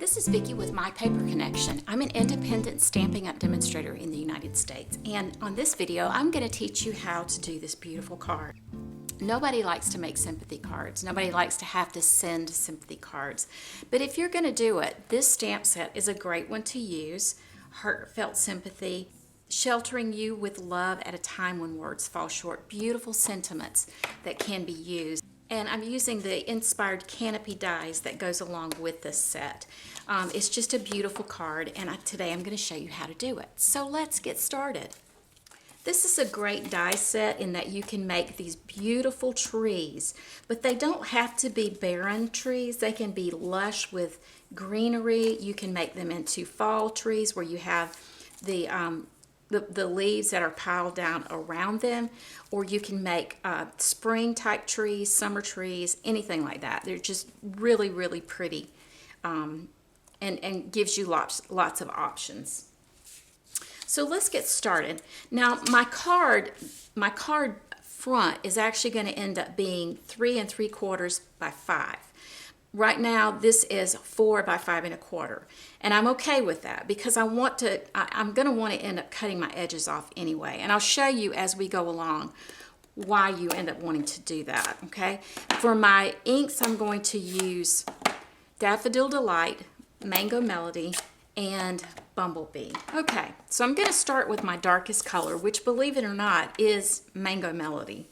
This is Vicki with My Paper Connection. I'm an independent Stampin' Up! Demonstrator in the United States, and on this video I'm going to teach you how to do this beautiful card. Nobody likes to make sympathy cards. Nobody likes to have to send sympathy cards. But if you're going to do it, this stamp set is a great one to use. Heartfelt sympathy, sheltering you with love at a time when words fall short. Beautiful sentiments that can be used. And I'm using the inspired canopy dies that goes along with this set. It's just a beautiful card, and today I'm going to show you how to do it. So let's get started. This is a great die set in that you can make these beautiful trees, but they don't have to be barren trees. They can be lush with greenery. You can make them into fall trees where you have the leaves that are piled down around them, or you can make spring type trees, summer trees, anything like that. They're just really, really pretty, and gives you lots of options. So let's get started. Now my card front is actually going to end up being 3 3/4 by 5. Right now this is 4 by 5 1/4, and I'm okay with that because I'm going to want to end up cutting my edges off anyway, and I'll show you as we go along why you end up wanting to do that. Okay, for my inks I'm going to use Daffodil Delight, Mango Melody, and Bumblebee. Okay, so I'm going to start with my darkest color, which, believe it or not, is Mango Melody.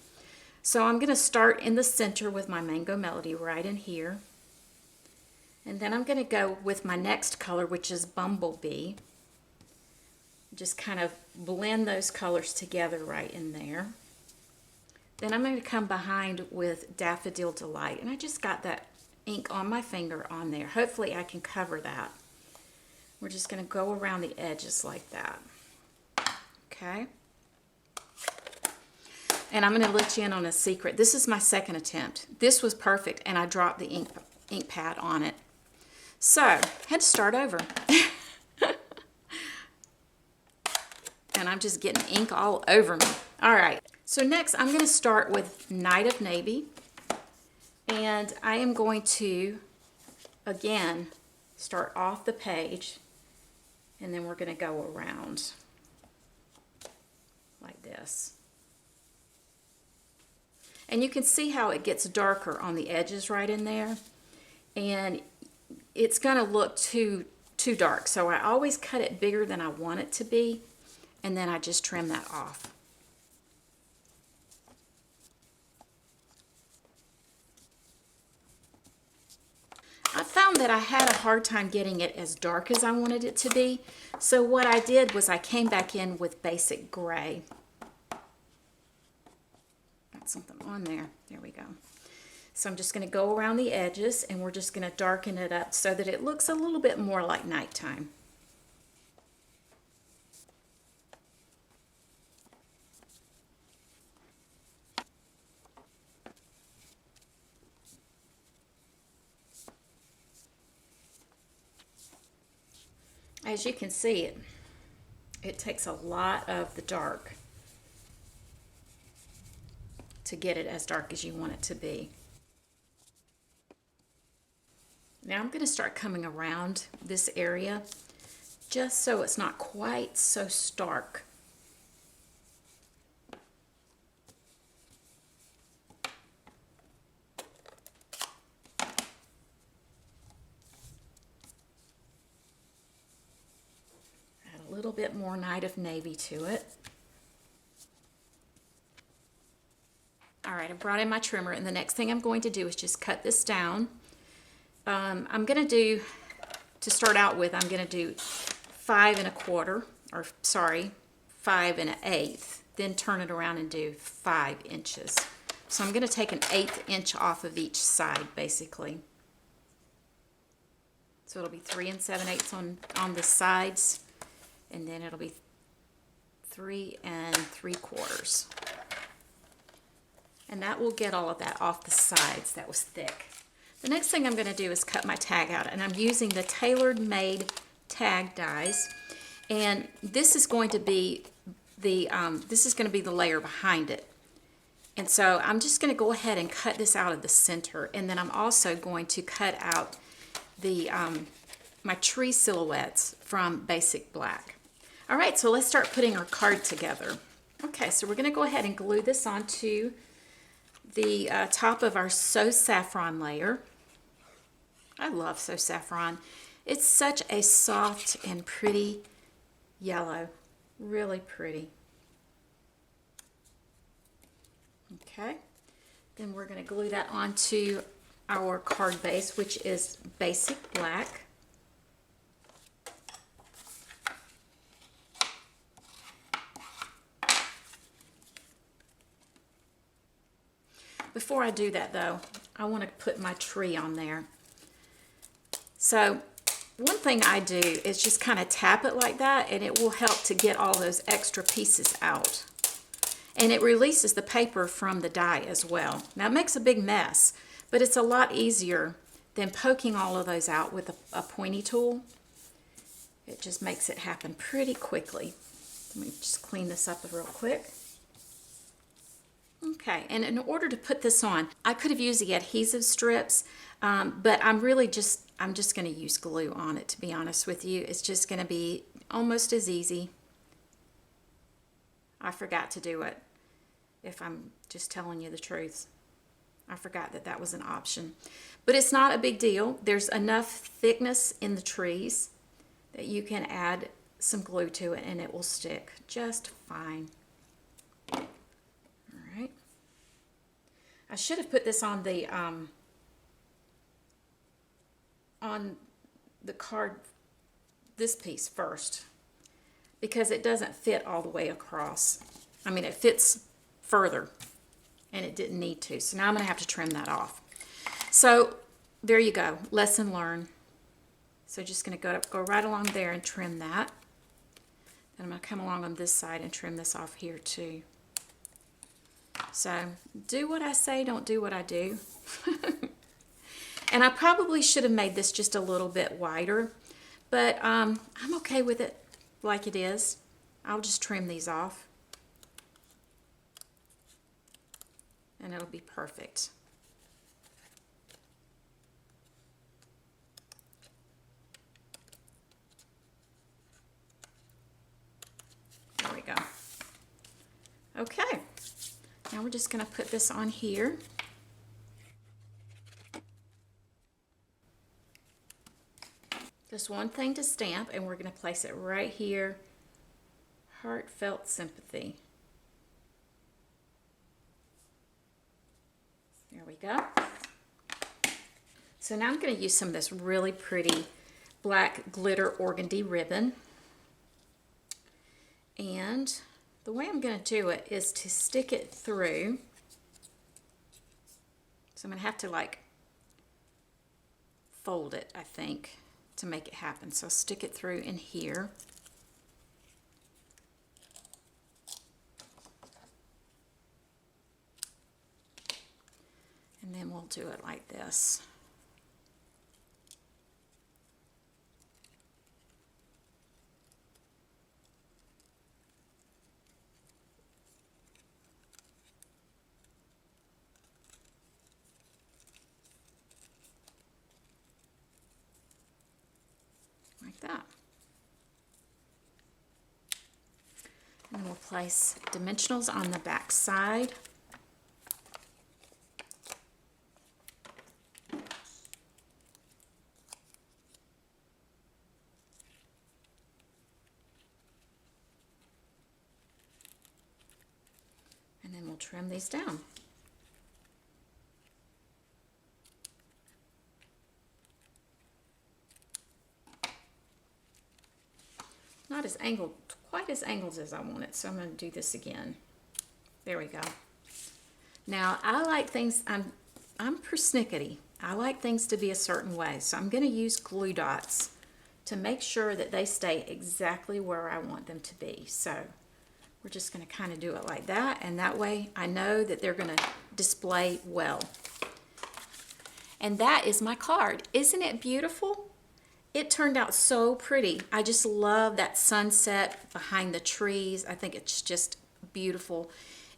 So I'm going to start in the center with my Mango Melody right in here. And then I'm going to go with my next color, which is Bumblebee. Just kind of blend those colors together right in there. Then I'm going to come behind with Daffodil Delight. And I just got that ink on my finger on there. Hopefully I can cover that. We're just going to go around the edges like that. Okay. And I'm going to let you in on a secret. This is my second attempt. This was perfect, and I dropped the ink pad on it. So, I had to start over. And I'm just getting ink all over me. All right. So next, I'm going to start with Night of Navy. And I am going to, again, start off the page. And then we're going to go around like this. And you can see how it gets darker on the edges right in there. And it's going to look too dark. So I always cut it bigger than I want it to be. And then I just trim that off. I found that I had a hard time getting it as dark as I wanted it to be. So what I did was I came back in with basic gray. Got something on there. There we go. So I'm just going to go around the edges, and we're just going to darken it up so that it looks a little bit more like nighttime. As you can see, it takes a lot of the dark to get it as dark as you want it to be. Now I'm going to start coming around this area just so it's not quite so stark. A little bit more Night of Navy to it. All right, I brought in my trimmer, and the next thing I'm going to do is just cut this down. I'm going to do, to start out with, I'm going to do 5 1/4, or sorry, 5 1/8, then turn it around and do 5 inches. So I'm going to take 1/8 inch off of each side, basically. So it'll be 3 7/8 on the sides. And then it'll be 3 3/4. And that will get all of that off the sides. That was thick. The next thing I'm going to do is cut my tag out, and I'm using the Tailor Made tag dies. And this is going to be the layer behind it. And so I'm just going to go ahead and cut this out of the center, and then I'm also going to cut out the my tree silhouettes from Basic Black. All right, so let's start putting our card together. Okay, so we're going to go ahead and glue this onto the top of our So Saffron layer. I love So Saffron. It's such a soft and pretty yellow. Really pretty. Okay, then we're going to glue that onto our card base, which is Basic Black. Before I do that though, I want to put my tree on there. So one thing I do is just kind of tap it like that, and it will help to get all those extra pieces out. And it releases the paper from the die as well. Now it makes a big mess, but it's a lot easier than poking all of those out with a pointy tool. It just makes it happen pretty quickly. Let me just clean this up real quick. Okay, and in order to put this on, I could have used the adhesive strips, but I'm just going to use glue on it, to be honest with you. It's just going to be almost as easy. I forgot to do it, if I'm just telling you the truth. I forgot that that was an option. But it's not a big deal. There's enough thickness in the trees that you can add some glue to it and it will stick just fine. I should have put this on the card, this piece first, because it doesn't fit all the way across. I mean, it fits further, and it didn't need to. So now I'm going to have to trim that off. So there you go, lesson learned. So just going to go right along there and trim that. Then I'm going to come along on this side and trim this off here too. So do what I say, don't do what I do. And I probably should have made this just a little bit wider, but I'm okay with it like it is. I'll just trim these off and it'll be perfect. There we go. Okay. Now we're just going to put this on here. Just one thing to stamp, and we're going to place it right here. Heartfelt Sympathy. There we go. So now I'm going to use some of this really pretty black glitter organdy ribbon. And the way I'm going to do it is to stick it through. So I'm going to have to like fold it, I think, to make it happen. So I'll stick it through in here. And then we'll do it like this. Like that. And we'll place dimensionals on the back side. And then we'll trim these down. Not as angled, quite as angled as I want it, so I'm going to do this again. There we go. Now I like things, I'm persnickety. I like things to be a certain way, so I'm going to use glue dots to make sure that they stay exactly where I want them to be. So we're just going to kind of do it like that, and that way I know that they're going to display well. And that is my card. Isn't it beautiful? It turned out so pretty. I just love that sunset behind the trees. I think it's just beautiful.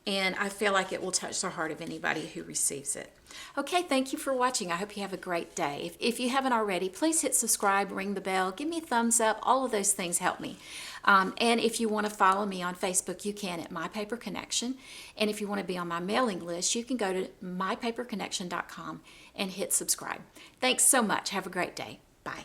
and I feel like it will touch the heart of anybody who receives it. Okay, thank you for watching. I hope you have a great day. If you haven't already, please hit subscribe, ring the bell, give me a thumbs up. All of those things help me. And if you want to follow me on Facebook, you can at My Paper Connection. And if you want to be on my mailing list, you can go to mypaperconnection.com and hit subscribe. Thanks so much. Have a great day. Bye.